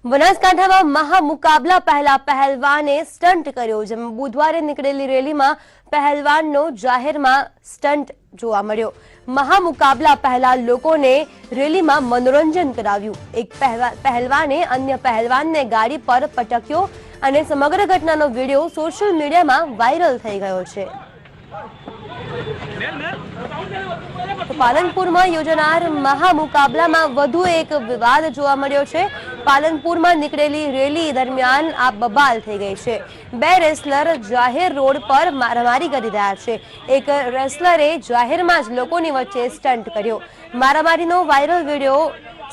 બનાસકાંઠામાં મહામુકાબલા પહેલા પહેલવાને સ્ટન્ટ કર્યો। જેમાં બુધવારે નીકળેલી રેલીમાં પહેલવાનનો જાહેરમાં સ્ટન્ટ જોવા મળ્યો। મહામુકાબલા પહેલા લોકોને રેલીમાં મનોરંજન કરાવ્યું। એક પહેલવાને અન્ય પહેલવાનને ગાડી પર પટક્યો અને સમગ્ર ઘટનાનો વિડીયો સોશિયલ મીડિયામાં વાયરલ થઈ ગયો છે। પાલનપુરમાં યોજાનાર મહામુકાબલામાં વધુ એક વિવાદ જોવા મળ્યો છે। પાલનપુરમાં નીકળેલી રેલી દરમિયાન આ બબાલ થઈ ગઈ છે। બે રેસલર જાહેર રોડ પર મારામારી કરી રહ્યા છે। એક રેસલરે જાહેરમાં જ લોકોની વચ્ચે સ્ટન્ટ કર્યો। મારામારીનો વાયરલ વિડીયો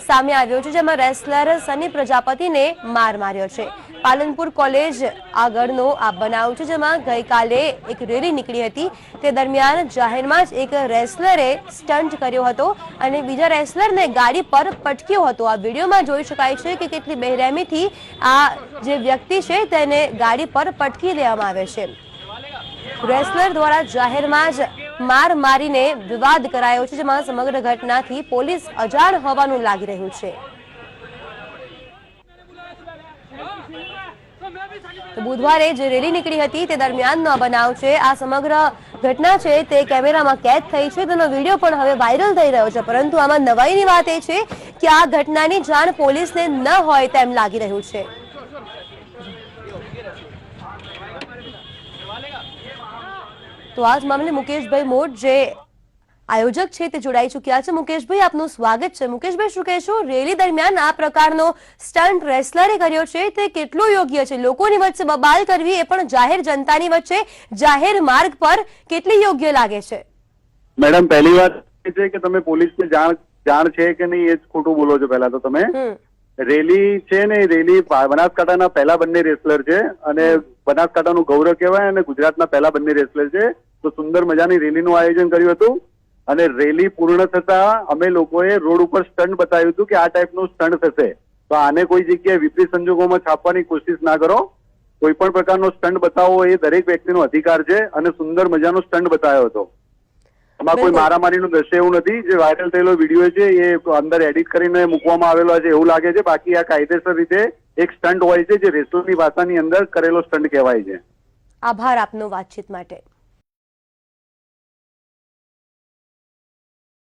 સામે આવ્યો છે, જેમાં રેસલર સની પ્રજાપતિને માર માર્યો છે। પાલનપુર કોલેજ આગળનો આ બનાવ છે, જેમાં ગઈકાલે એક રેલી નીકળી હતી। તે દરમિયાન જાહેરમાં જ એક રેસલરે સ્ટન્ટ કર્યો હતો અને બીજા રેસલરને ગાડી પર પટક્યો હતો। આ વિડીયોમાં જોઈ શકાય છે કે કેટલી બેરહેમીથી આ જે વ્યક્તિ છે તેને ગાડી પર પટકી દેવામાં આવે છે। રેસલર દ્વારા જાહેરમાં જ માર મારીને વિવાદ કરાયો છે, જેમાં સમગ્ર ઘટનાથી પોલીસ અજાણ હોવાનું લાગી રહ્યું છે। બુધવારે જે રેલી નીકળી હતી તે દરમિયાનનો આ બનાવ છે। આ સમગ્ર ઘટના છે તે કેમેરામાં કેદ થઈ છે, તેનો વિડીયો પણ હવે વાયરલ થઈ રહ્યો છે। પરંતુ આમાં નવાઈની વાત એ છે કે આ ઘટનાની જાણ પોલીસને ન હોય તેમ લાગી રહ્યું છે। તો આ મામલે મુકેશભાઈ મોટ જે આયોજક છે તે જોડાઈ ચૂક્યા છે। મુકેશભાઈ, આપનું સ્વાગત છે। મુકેશભાઈ, શું કહેશો, રેલી દરમિયાન આ પ્રકારનો સ્ટન્ટ રેસલરે કર્યો છે તે કેટલું યોગ્ય છે? લોકોની વચ્ચે બબાલ કરવી, એ પણ જાહેર જનતાની વચ્ચે જાહેર માર્ગ પર, કેટલી યોગ્ય લાગે છે? મેડમ, પહેલી વાત એ છે કે તમે પોલીસને જાણ છે કે નહીં એ જ ખોટું બોલો છો। પહેલા તો તમે રેલી છે ને, રેલી બનાસકાંઠાના પહેલા બંને રેસલર છે અને બનાસકાંઠાનું ગૌરવ કહેવાય અને ગુજરાતના પહેલા બંને રેસલર છે। તો સુંદર મજાની રેલીનું આયોજન કર્યું હતું અને રેલી પૂર્ણ થતા અમે લોકોએ રોડ ઉપર સ્ટન્ટ બતાવ્યું હતું કે આ ટાઈપનું સ્ટન્ટ થશે। તો આને કોઈ જગ્યાએ વિપરીત સંજોગોમાં છાપવાની કોશિશ ના કરો। કોઈ પણ પ્રકારનો સ્ટન્ટ બતાવવો એ દરેક વ્યક્તિનો અધિકાર છે અને સુંદર મજાનો સ્ટન્ટ બતાવ્યો હતો। એમાં કોઈ મારામારીનું દ્રશ્ય એવું નથી। જે વાયરલ થયેલો વિડીયો છે એ અંદર એડિટ કરીને મૂકવામાં આવેલો છે એવું લાગે છે। બાકી આ કાયદેસર રીતે એક સ્ટન્ટ હોય છે, જે રેસલરની ભાષાની અંદર કરેલો સ્ટન્ટ કહેવાય છે। આભાર આપનો વાતચીત માટે।